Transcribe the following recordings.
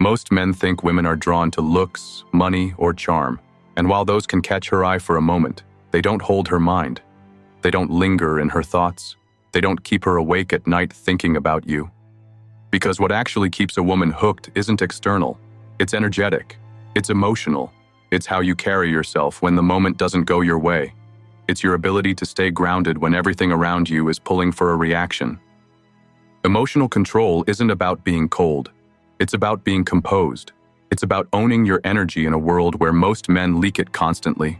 Most men think women are drawn to looks, money, or charm, and while those can catch her eye for a moment, they don't hold her mind. They don't linger in her thoughts. They don't keep her awake at night thinking about you. Because what actually keeps a woman hooked isn't external. It's energetic. It's emotional. It's how you carry yourself when the moment doesn't go your way. It's your ability to stay grounded when everything around you is pulling for a reaction. Emotional control isn't about being cold. It's about being composed. It's about owning your energy in a world where most men leak it constantly.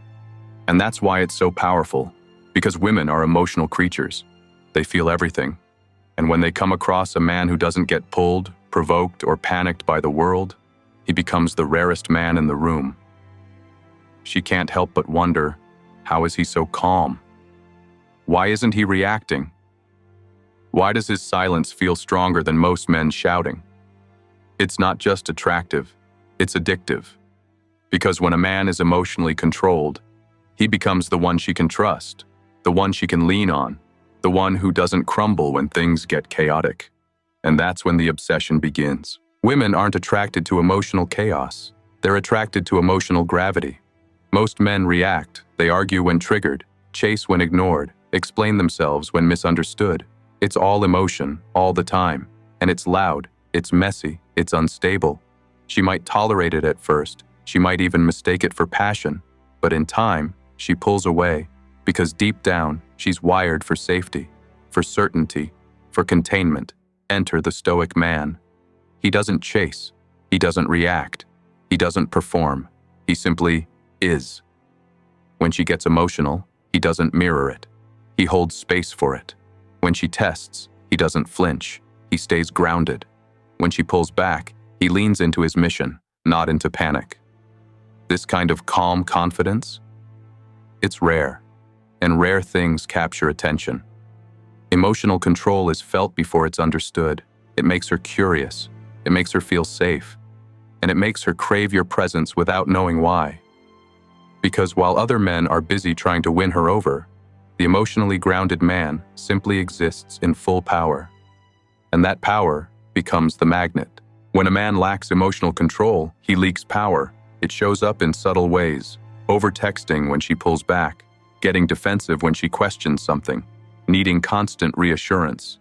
And that's why it's so powerful, because women are emotional creatures. They feel everything. And when they come across a man who doesn't get pulled, provoked, or panicked by the world, he becomes the rarest man in the room. She can't help but wonder, how is he so calm? Why isn't he reacting? Why does his silence feel stronger than most men shouting? It's not just attractive, it's addictive. Because when a man is emotionally controlled, he becomes the one she can trust, the one she can lean on, the one who doesn't crumble when things get chaotic. And that's when the obsession begins. Women aren't attracted to emotional chaos. They're attracted to emotional gravity. Most men react. They argue when triggered, chase when ignored, explain themselves when misunderstood. It's all emotion, all the time. And it's loud, it's messy, it's unstable. She might tolerate it at first. She might even mistake it for passion. But in time, she pulls away, because deep down, she's wired for safety, for certainty, for containment. Enter the Stoic man. He doesn't chase. He doesn't react. He doesn't perform. He simply is. When she gets emotional, he doesn't mirror it. He holds space for it. When she tests, he doesn't flinch. He stays grounded. When she pulls back, he leans into his mission, not into panic. This kind of calm confidence, it's rare, and rare things capture attention. Emotional control is felt before it's understood. It makes her curious. It makes her feel safe. And it makes her crave your presence without knowing why. Because while other men are busy trying to win her over, the emotionally grounded man simply exists in full power. And that power becomes the magnet. When a man lacks emotional control, he leaks power. It shows up in subtle ways, over-texting when she pulls back, getting defensive when she questions something, needing constant reassurance.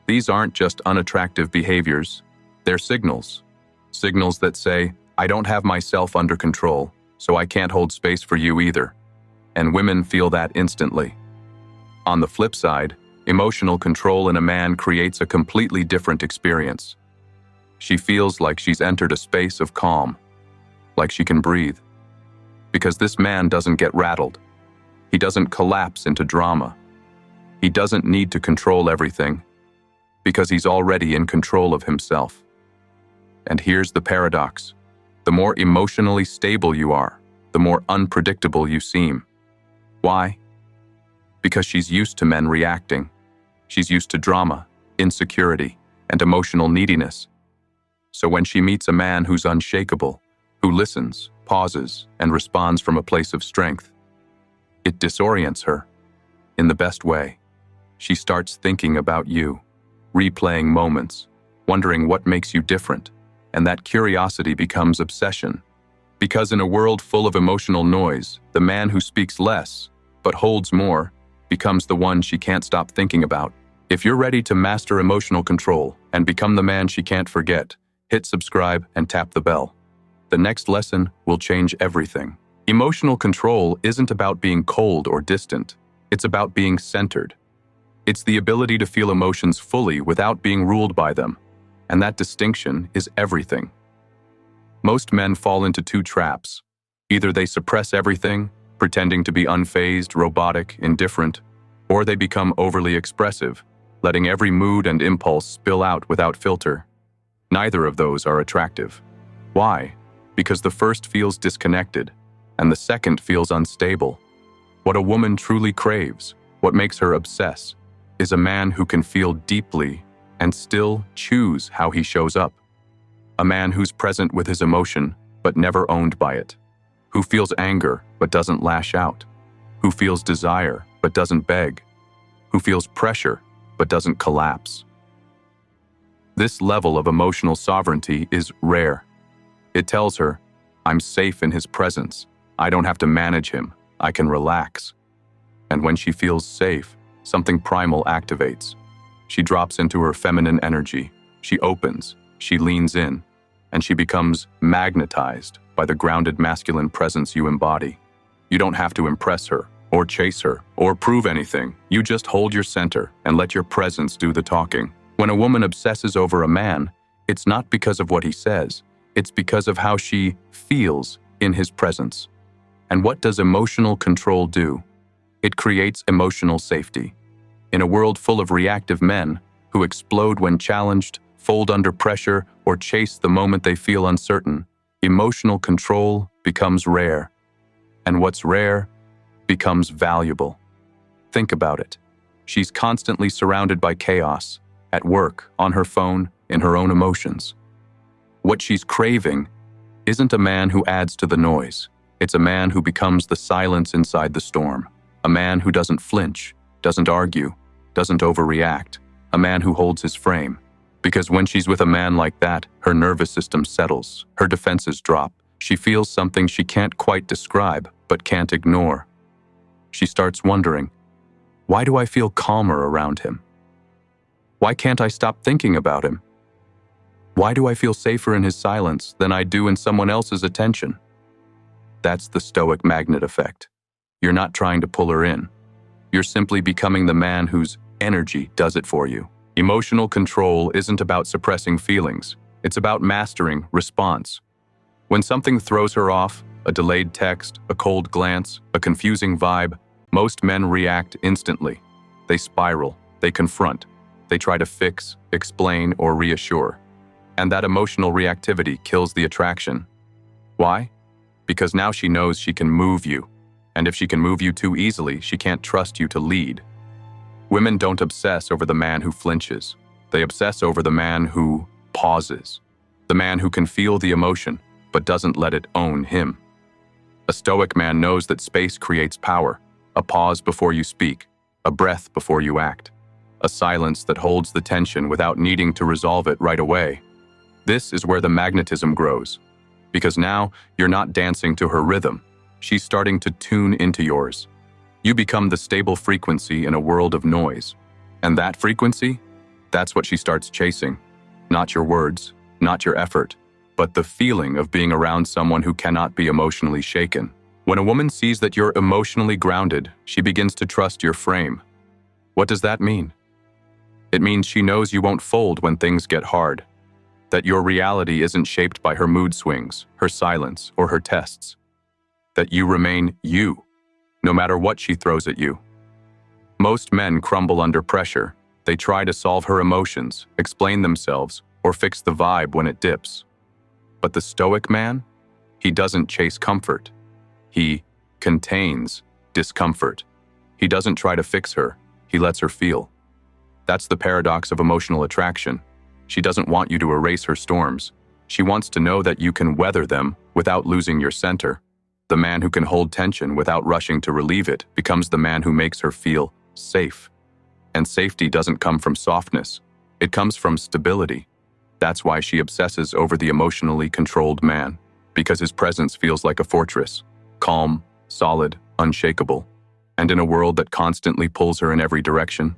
These aren't just unattractive behaviors, they're signals. Signals that say, I don't have myself under control, so I can't hold space for you either. And women feel that instantly. On the flip side, emotional control in a man creates a completely different experience. She feels like she's entered a space of calm, like she can breathe. Because this man doesn't get rattled. He doesn't collapse into drama. He doesn't need to control everything, because he's already in control of himself. And here's the paradox. The more emotionally stable you are, the more unpredictable you seem. Why? Because she's used to men reacting. She's used to drama, insecurity, and emotional neediness. So when she meets a man who's unshakable, who listens, pauses, and responds from a place of strength, it disorients her in the best way. She starts thinking about you, replaying moments, wondering what makes you different, and that curiosity becomes obsession. Because in a world full of emotional noise, the man who speaks less, but holds more, becomes the one she can't stop thinking about. If you're ready to master emotional control and become the man she can't forget, hit subscribe and tap the bell. The next lesson will change everything. Emotional control isn't about being cold or distant. It's about being centered. It's the ability to feel emotions fully without being ruled by them. And that distinction is everything. Most men fall into two traps. Either they suppress everything, pretending to be unfazed, robotic, indifferent, or they become overly expressive, letting every mood and impulse spill out without filter. Neither of those are attractive. Why? Because the first feels disconnected, and the second feels unstable. What a woman truly craves, what makes her obsess, is a man who can feel deeply and still choose how he shows up. A man who's present with his emotion, but never owned by it. Who feels anger, but doesn't lash out. Who feels desire, but doesn't beg. Who feels pressure, but doesn't collapse. This level of emotional sovereignty is rare. It tells her, I'm safe in his presence. I don't have to manage him. I can relax. And when she feels safe, something primal activates. She drops into her feminine energy. She opens, she leans in, and she becomes magnetized by the grounded masculine presence you embody. You don't have to impress her, or chase her, or prove anything. You just hold your center and let your presence do the talking. When a woman obsesses over a man, it's not because of what he says. It's because of how she feels in his presence. And what does emotional control do? It creates emotional safety. In a world full of reactive men who explode when challenged, fold under pressure, or chase the moment they feel uncertain, emotional control becomes rare. And what's rare becomes valuable. Think about it. She's constantly surrounded by chaos, at work, on her phone, in her own emotions. What she's craving isn't a man who adds to the noise. It's a man who becomes the silence inside the storm. A man who doesn't flinch, doesn't argue, doesn't overreact. A man who holds his frame. Because when she's with a man like that, her nervous system settles, her defenses drop. She feels something she can't quite describe, but can't ignore. She starts wondering, why do I feel calmer around him? Why can't I stop thinking about him? Why do I feel safer in his silence than I do in someone else's attention? That's the Stoic magnet effect. You're not trying to pull her in. You're simply becoming the man whose energy does it for you. Emotional control isn't about suppressing feelings. It's about mastering response. When something throws her off, a delayed text, a cold glance, a confusing vibe, most men react instantly. They spiral, they confront, they try to fix, explain, or reassure. And that emotional reactivity kills the attraction. Why? Because now she knows she can move you. And if she can move you too easily, she can't trust you to lead. Women don't obsess over the man who flinches. They obsess over the man who pauses. The man who can feel the emotion, but doesn't let it own him. A Stoic man knows that space creates power. A pause before you speak. A breath before you act. A silence that holds the tension without needing to resolve it right away. This is where the magnetism grows. Because now, you're not dancing to her rhythm. She's starting to tune into yours. You become the stable frequency in a world of noise. And that frequency? That's what she starts chasing. Not your words, not your effort, but the feeling of being around someone who cannot be emotionally shaken. When a woman sees that you're emotionally grounded, she begins to trust your frame. What does that mean? It means she knows you won't fold when things get hard. That your reality isn't shaped by her mood swings, her silence, or her tests. That you remain you, no matter what she throws at you. Most men crumble under pressure. They try to solve her emotions, explain themselves, or fix the vibe when it dips. But the Stoic man? He doesn't chase comfort. He contains discomfort. He doesn't try to fix her. He lets her feel. That's the paradox of emotional attraction. She doesn't want you to erase her storms. She wants to know that you can weather them without losing your center. The man who can hold tension without rushing to relieve it becomes the man who makes her feel safe. And safety doesn't come from softness. It comes from stability. That's why she obsesses over the emotionally controlled man, because his presence feels like a fortress, calm, solid, unshakable. And in a world that constantly pulls her in every direction,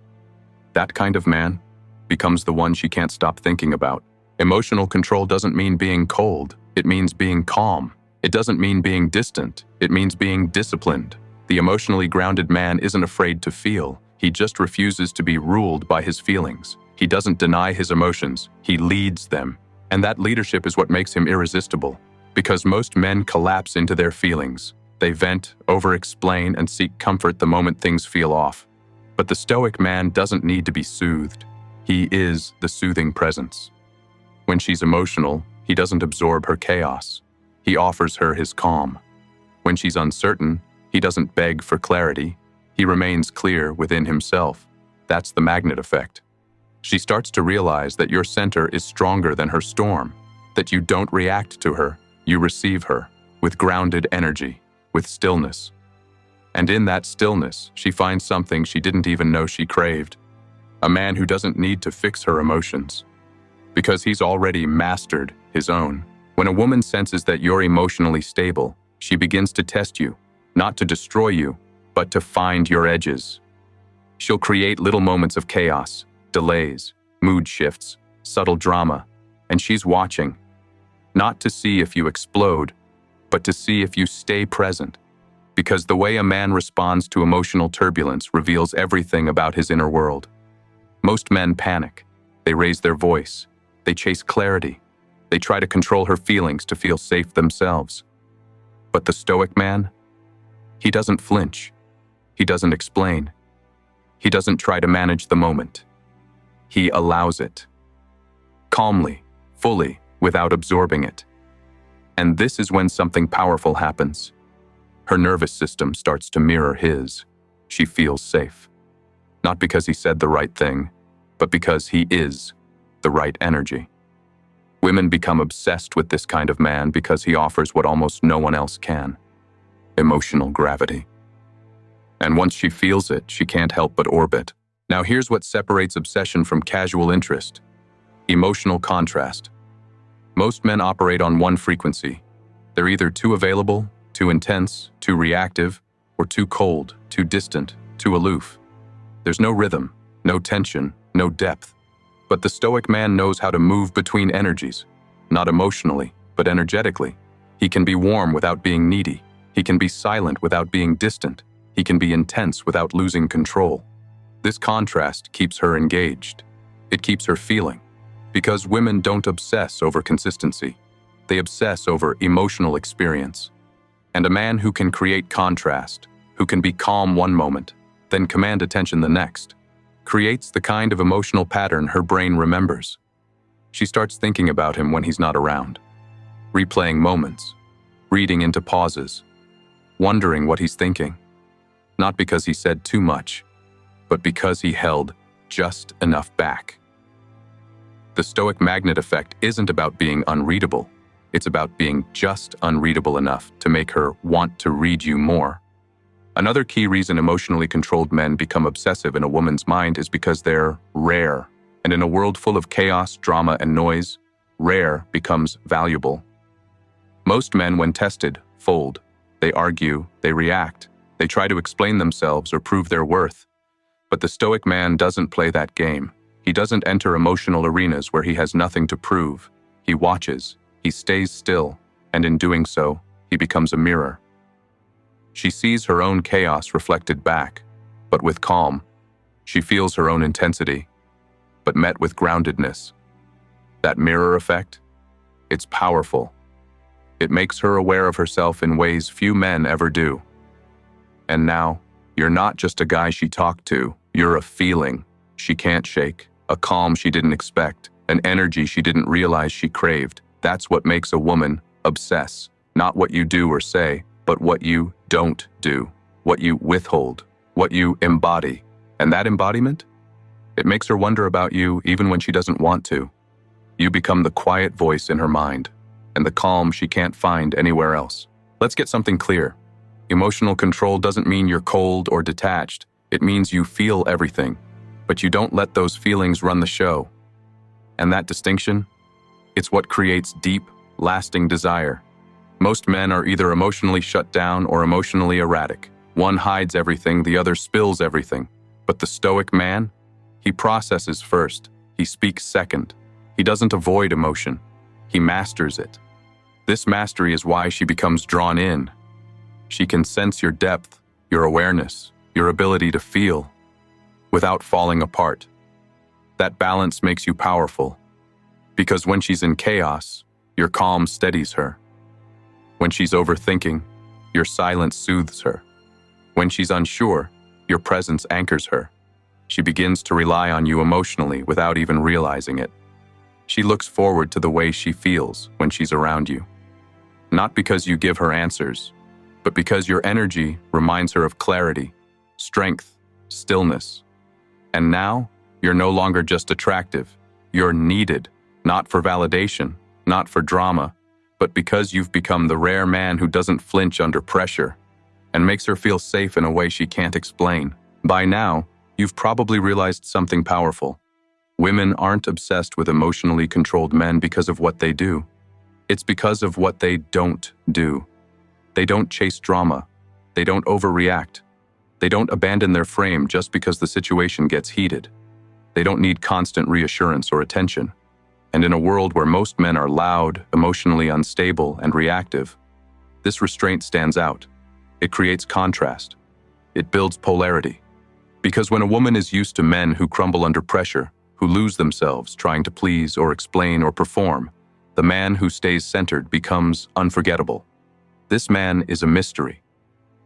that kind of man becomes the one she can't stop thinking about. Emotional control doesn't mean being cold. It means being calm. It doesn't mean being distant. It means being disciplined. The emotionally grounded man isn't afraid to feel. He just refuses to be ruled by his feelings. He doesn't deny his emotions. He leads them. And that leadership is what makes him irresistible. Because most men collapse into their feelings. They vent, over-explain, and seek comfort the moment things feel off. But the Stoic man doesn't need to be soothed. He is the soothing presence. When she's emotional, he doesn't absorb her chaos. He offers her his calm. When she's uncertain, he doesn't beg for clarity. He remains clear within himself. That's the magnet effect. She starts to realize that your center is stronger than her storm, that you don't react to her, you receive her, with grounded energy, with stillness. And in that stillness, she finds something she didn't even know she craved. A man who doesn't need to fix her emotions, because he's already mastered his own. When a woman senses that you're emotionally stable, she begins to test you, not to destroy you, but to find your edges. She'll create little moments of chaos, delays, mood shifts, subtle drama, and she's watching, not to see if you explode, but to see if you stay present. Because the way a man responds to emotional turbulence reveals everything about his inner world. Most men panic. They raise their voice. They chase clarity. They try to control her feelings to feel safe themselves. But the Stoic man? He doesn't flinch. He doesn't explain. He doesn't try to manage the moment. He allows it. Calmly, fully, without absorbing it. And this is when something powerful happens. Her nervous system starts to mirror his. She feels safe. Not because he said the right thing, but because he is the right energy. Women become obsessed with this kind of man because he offers what almost no one else can: emotional gravity. And once she feels it, she can't help but orbit. Now here's what separates obsession from casual interest: emotional contrast. Most men operate on one frequency. They're either too available, too intense, too reactive, or too cold, too distant, too aloof. There's no rhythm, no tension, no depth. But the Stoic man knows how to move between energies, not emotionally, but energetically. He can be warm without being needy. He can be silent without being distant. He can be intense without losing control. This contrast keeps her engaged. It keeps her feeling. Because women don't obsess over consistency. They obsess over emotional experience. And a man who can create contrast, who can be calm one moment, then command attention the next, creates the kind of emotional pattern her brain remembers. She starts thinking about him when he's not around, replaying moments, reading into pauses, wondering what he's thinking. Not because he said too much, but because he held just enough back. The Stoic magnet effect isn't about being unreadable. It's about being just unreadable enough to make her want to read you more. Another key reason emotionally controlled men become obsessive in a woman's mind is because they're rare. And in a world full of chaos, drama, and noise, rare becomes valuable. Most men, when tested, fold. They argue, they react, they try to explain themselves or prove their worth. But the Stoic man doesn't play that game. He doesn't enter emotional arenas where he has nothing to prove. He watches. He stays still, and in doing so, he becomes a mirror. She sees her own chaos reflected back, but with calm. She feels her own intensity, but met with groundedness. That mirror effect? It's powerful. It makes her aware of herself in ways few men ever do. And now, you're not just a guy she talked to, you're a feeling she can't shake, a calm she didn't expect, an energy she didn't realize she craved. That's what makes a woman obsess. Not what you do or say, but what you don't do, what you withhold, what you embody. And that embodiment? It makes her wonder about you even when she doesn't want to. You become the quiet voice in her mind, and the calm she can't find anywhere else. Let's get something clear. Emotional control doesn't mean you're cold or detached. It means you feel everything, but you don't let those feelings run the show. And that distinction? It's what creates deep, lasting desire. Most men are either emotionally shut down or emotionally erratic. One hides everything, the other spills everything. But the Stoic man? He processes first. He speaks second. He doesn't avoid emotion. He masters it. This mastery is why she becomes drawn in. She can sense your depth, your awareness, your ability to feel, without falling apart. That balance makes you powerful. Because when she's in chaos, your calm steadies her. When she's overthinking, your silence soothes her. When she's unsure, your presence anchors her. She begins to rely on you emotionally without even realizing it. She looks forward to the way she feels when she's around you. Not because you give her answers, but because your energy reminds her of clarity, strength, stillness. And now, you're no longer just attractive. You're needed. Not for validation, not for drama, but because you've become the rare man who doesn't flinch under pressure and makes her feel safe in a way she can't explain. By now, you've probably realized something powerful. Women aren't obsessed with emotionally controlled men because of what they do. It's because of what they don't do. They don't chase drama. They don't overreact. They don't abandon their frame just because the situation gets heated. They don't need constant reassurance or attention. And in a world where most men are loud, emotionally unstable, and reactive, this restraint stands out. It creates contrast. It builds polarity. Because when a woman is used to men who crumble under pressure, who lose themselves trying to please or explain or perform, the man who stays centered becomes unforgettable. This man is a mystery.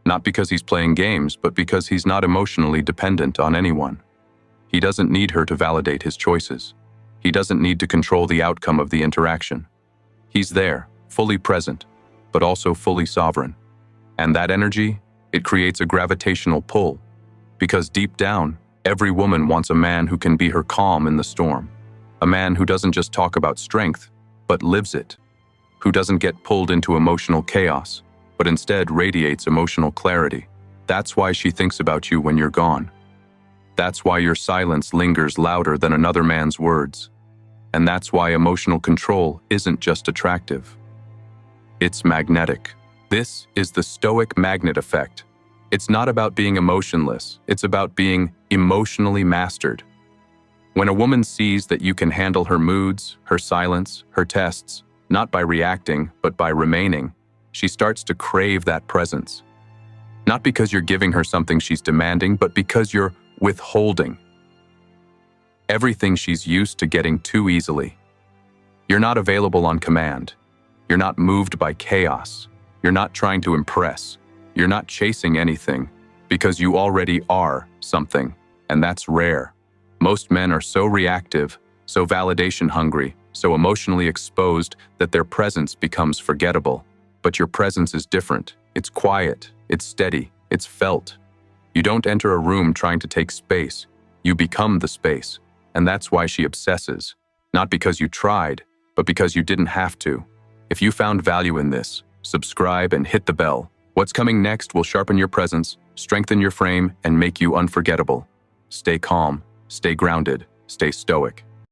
Not because he's playing games, but because he's not emotionally dependent on anyone. He doesn't need her to validate his choices. He doesn't need to control the outcome of the interaction. He's there, fully present, but also fully sovereign. And that energy, it creates a gravitational pull. Because deep down, every woman wants a man who can be her calm in the storm. A man who doesn't just talk about strength, but lives it. Who doesn't get pulled into emotional chaos, but instead radiates emotional clarity. That's why she thinks about you when you're gone. That's why your silence lingers louder than another man's words. And that's why emotional control isn't just attractive. It's magnetic. This is the Stoic magnet effect. It's not about being emotionless, it's about being emotionally mastered. When a woman sees that you can handle her moods, her silence, her tests, not by reacting, but by remaining, she starts to crave that presence. Not because you're giving her something she's demanding, but because you're withholding everything she's used to getting too easily. You're not available on command. You're not moved by chaos. You're not trying to impress. You're not chasing anything because you already are something, and that's rare. Most men are so reactive, so validation hungry, so emotionally exposed that their presence becomes forgettable. But your presence is different. It's quiet, it's steady, it's felt. You don't enter a room trying to take space. You become the space. And that's why she obsesses. Not because you tried, but because you didn't have to. If you found value in this, subscribe and hit the bell. What's coming next will sharpen your presence, strengthen your frame, and make you unforgettable. Stay calm, stay grounded, stay stoic.